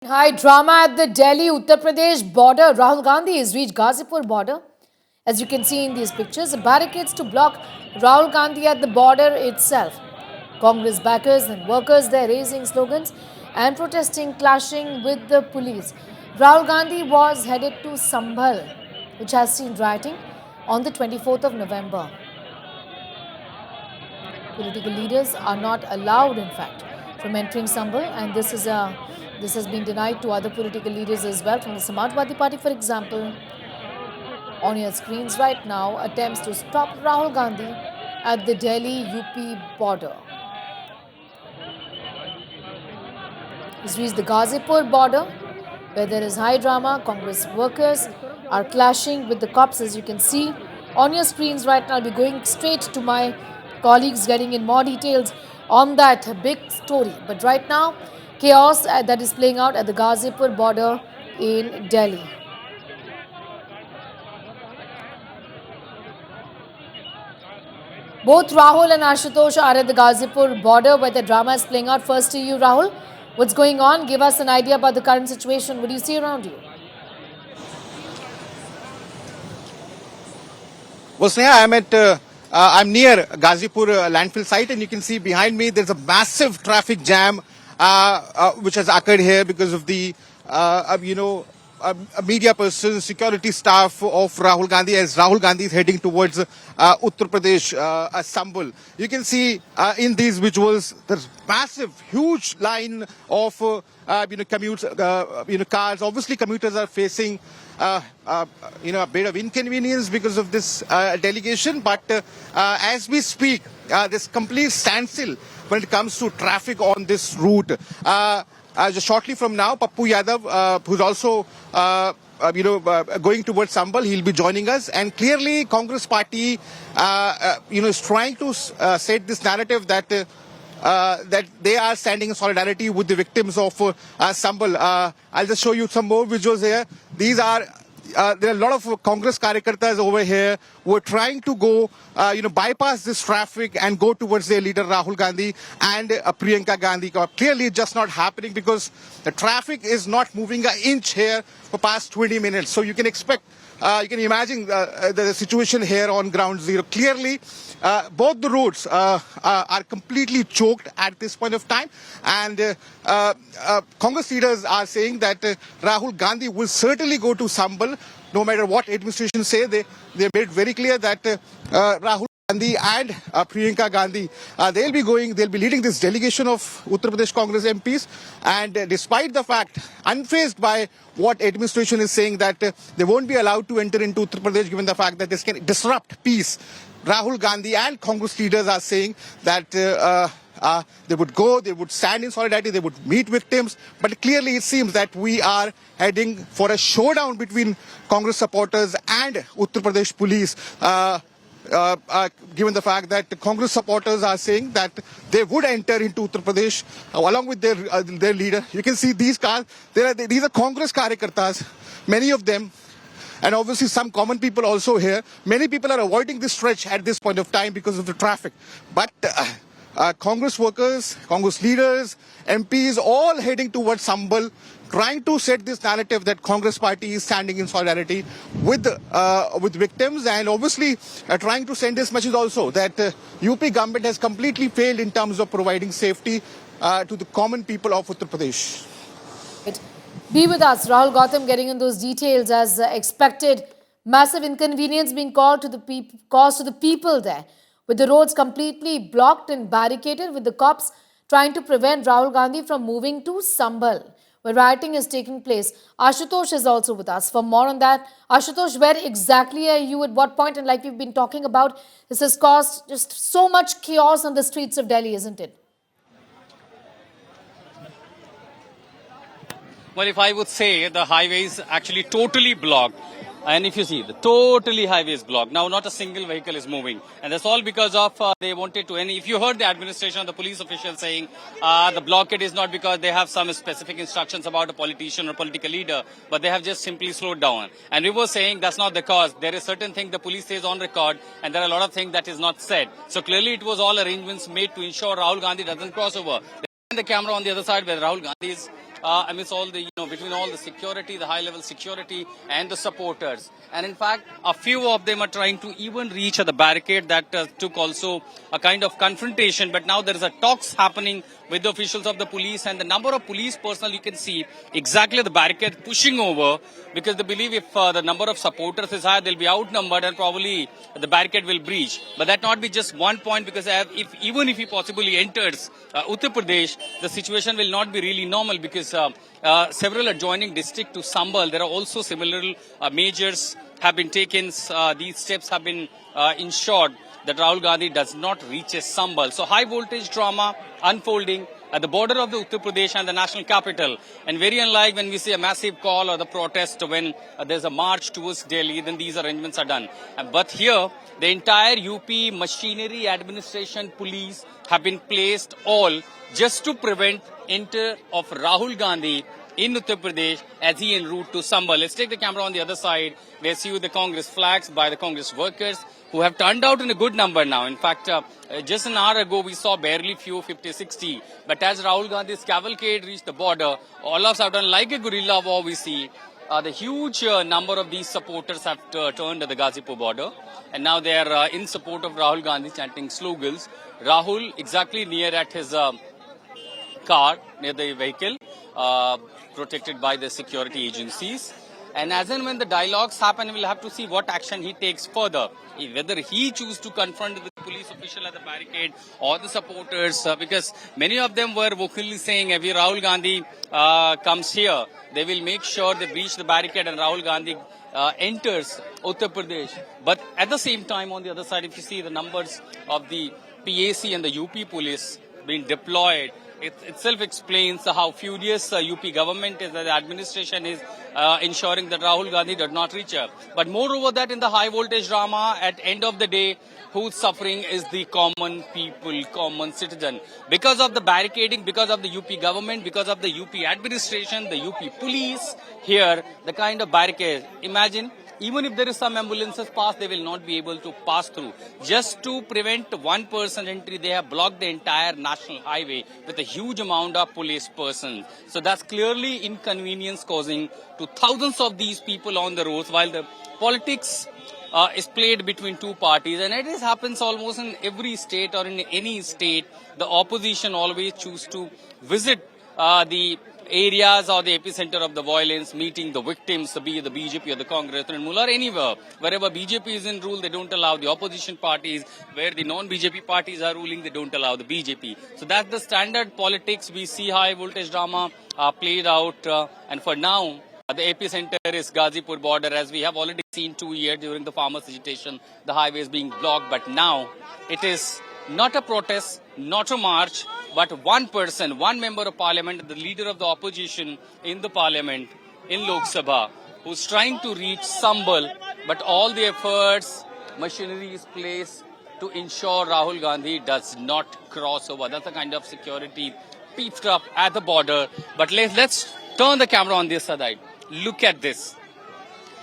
High drama at the Delhi-Uttar Pradesh border. Rahul Gandhi has reached Ghazipur border. As you can see in these pictures, barricades to block Rahul Gandhi at the border itself. Congress backers and workers there raising slogans and protesting, clashing with the police. Rahul Gandhi was headed to Sambhal, which has seen rioting on the 24th of November. Political leaders are not allowed, in fact, from entering Sambhal, and this has been denied to other political leaders as well, from the Samajwadi Party, for example. On your screens right now, attempts to stop Rahul Gandhi at the Delhi-UP border. He's reached the Ghazipur border, where there is high drama. Congress workers are clashing with the cops, as you can see on your screens right now. I'll be going straight to my colleagues getting in more details on that big story. But right now, chaos that is playing out at the Ghazipur border in Delhi. Both Rahul and Ashutosh are at the Ghazipur border where the drama is playing out. First to you, Rahul. What's going on? Give us an idea about the current situation. What do you see around you? Well, Sneha, I'm near Ghazipur landfill site, and you can see behind me there's a massive traffic jam which has occurred here because of the, media person, security staff of Rahul Gandhi, as Rahul Gandhi is heading towards Uttar Pradesh, Sambhal. You can see in these visuals there's massive, huge line of commutes, cars. Obviously, commuters are facing a bit of inconvenience because of this delegation. But as we speak, there's complete standstill when it comes to traffic on this route. Just shortly from now, Pappu Yadav, who's also going towards Sambhal, he'll be joining us. And clearly, Congress Party, is trying to set this narrative that that they are standing in solidarity with the victims of Sambhal. I'll just show you some more visuals here. These are there are a lot of Congress karyakartas over here who are trying to go, bypass this traffic and go towards their leader Rahul Gandhi and Priyanka Gandhi. Clearly, it's just not happening because the traffic is not moving an inch here for past 20 minutes. So you can expect, you can imagine the situation here on ground zero. Clearly, both the roads are completely choked at this point of time, and Congress leaders are saying that Rahul Gandhi will certainly go to Sambhal, no matter what administration say. They made it very clear that Rahul Gandhi and Priyanka Gandhi, they'll be leading this delegation of Uttar Pradesh Congress MPs, and despite the fact, unfazed by what administration is saying, that they won't be allowed to enter into Uttar Pradesh given the fact that this can disrupt peace. Rahul Gandhi and Congress leaders are saying that they would go, they would stand in solidarity, they would meet victims. But clearly it seems that we are heading for a showdown between Congress supporters and Uttar Pradesh police. Given the fact that the Congress supporters are saying that they would enter into Uttar Pradesh along with their leader. You can see these cars. These are Congress karyakartas, many of them. And obviously some common people also here. Many people are avoiding this stretch at this point of time because of the traffic. But Congress workers, Congress leaders, MPs, all heading towards Sambhal, trying to set this narrative that Congress Party is standing in solidarity with victims, and obviously trying to send this message also that UP government has completely failed in terms of providing safety to the common people of Uttar Pradesh. Be with us, Rahul Gautam, getting in those details as expected. Massive inconvenience being caused to the people there, with the roads completely blocked and barricaded, with the cops trying to prevent Rahul Gandhi from moving to Sambhal, where rioting is taking place. Ashutosh is also with us. For more on that, Ashutosh, where exactly are you at what point? And like we've been talking about, this has caused just so much chaos on the streets of Delhi, isn't it? Well, if I would say the highway is actually totally blocked. And if you see, the totally highway is blocked. Now, not a single vehicle is moving. And that's all because of they wanted to. And if you heard the administration or the police officials saying the blockade is not because they have some specific instructions about a politician or political leader, but they have just simply slowed down. And we were saying that's not the cause. There is certain thing the police says on record, and there are a lot of things that is not said. So clearly it was all arrangements made to ensure Rahul Gandhi doesn't cross over. The camera on the other side where Rahul Gandhi is amidst all the between all the security, the high-level security and the supporters. And in fact, a few of them are trying to even reach the barricade. That took also a kind of confrontation. But now there is a talks happening with the officials of the police, and the number of police personnel, you can see exactly the barricade pushing over, because they believe if the number of supporters is high, they'll be outnumbered and probably the barricade will breach. But that not be just one point, because even if he possibly enters Uttar Pradesh, the situation will not be really normal, because several adjoining districts to Sambal, there are also similar measures have been taken. These steps have been ensured that Rahul Gandhi does not reach a Sambal. So high voltage drama unfolding at the border of the Uttar Pradesh and the national capital. And very unlike when we see a massive call or the protest when there's a march towards Delhi, then these arrangements are done. But here, the entire UP machinery, administration, police have been placed all just to prevent enter of Rahul Gandhi in Uttar Pradesh as he en route to Sambal. Let's take the camera on the other side. We see the Congress flags by the Congress workers who have turned out in a good number now. In fact, just an hour ago, we saw barely few, 50, 60. But as Rahul Gandhi's cavalcade reached the border, all of a sudden, like a guerrilla war, we see the huge number of these supporters have turned to the Ghazipur border. And now they are in support of Rahul Gandhi, chanting slogans. Rahul exactly near at his car, near the vehicle, protected by the security agencies. And as and when the dialogues happen, we'll have to see what action he takes further. Whether he chooses to confront the police official at the barricade or the supporters, because many of them were vocally saying, if Rahul Gandhi comes here, they will make sure they breach the barricade and Rahul Gandhi enters Uttar Pradesh. But at the same time, on the other side, if you see the numbers of the PAC and the UP police being deployed, it itself explains how furious UP government is, that the administration is ensuring that Rahul Gandhi does not reach her. But moreover that in the high voltage drama, at end of the day, who's suffering is the common people, common citizen. Because of the barricading, because of the UP government, because of the UP administration, the UP police, here, the kind of barricade. Imagine, even if there is some ambulances pass, they will not be able to pass through. Just to prevent one person entry, they have blocked the entire national highway with a huge amount of police persons. So that's clearly inconvenience causing to thousands of these people on the roads, while the politics is played between two parties. And it happens almost in every state or in any state. The opposition always choose to visit the areas or the epicenter of the violence, meeting the victims, be it the BJP or the Congress, Trinamool or anywhere. Wherever BJP is in rule, they don't allow the opposition parties. Where the non-BJP parties are ruling, they don't allow the BJP. So that's the standard politics. We see high voltage drama played out. And for now, the epicenter is Ghazipur border. As we have already seen 2 years during the farmers' agitation, the highway is being blocked. But now it is not a protest, not a march, but one person, one member of parliament, the leader of the opposition in the parliament, in Lok Sabha, who's trying to reach Sambal, but all the efforts, machinery is placed to ensure Rahul Gandhi does not cross over. That's the kind of security beefed up at the border. But let's turn the camera on this side. Look at this.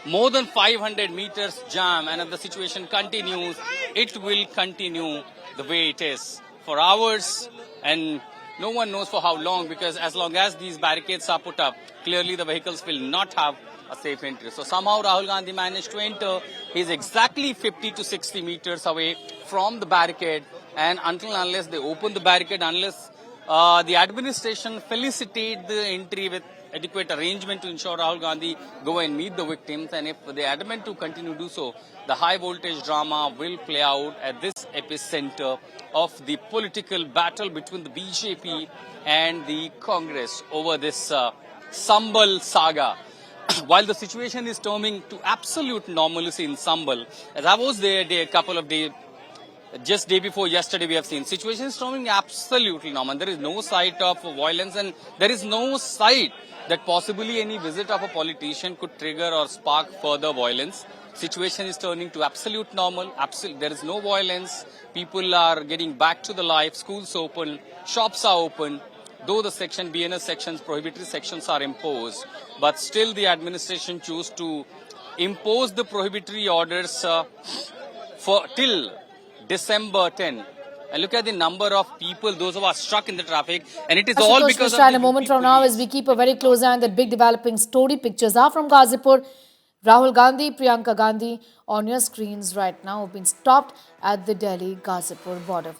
More than 500 meters jam, and if the situation continues, it will continue the way it is for hours, and no one knows for how long, because as long as these barricades are put up, clearly the vehicles will not have a safe entry. So somehow Rahul Gandhi managed to enter. He's exactly 50 to 60 meters away from the barricade, and unless they open the barricade, unless the administration felicitate the entry with adequate arrangement to ensure Rahul Gandhi go and meet the victims, and if they are adamant to continue to do so, the high voltage drama will play out at this epicenter of the political battle between the BJP and the Congress over this Sambal saga. While the situation is turning to absolute normalcy in Sambal, as I was there a couple of days, just day before yesterday, we have seen situation is turning absolutely normal. There is no sight of violence, and there is no sight that possibly any visit of a politician could trigger or spark further violence. Situation is turning to absolute normal. There is no violence. People are getting back to the life. Schools open. Shops are open. Though the BNS sections, prohibitory sections are imposed, but still the administration chose to impose the prohibitory orders for till December 10. And look at the number of people, those who are stuck in the traffic. And it is all Ashutosh because Mishra, of in the a moment UP from now, police. as we keep a very close eye on that big developing story. Pictures are from Ghazipur. Rahul Gandhi, Priyanka Gandhi on your screens right now have been stopped at the Delhi-Ghazipur border.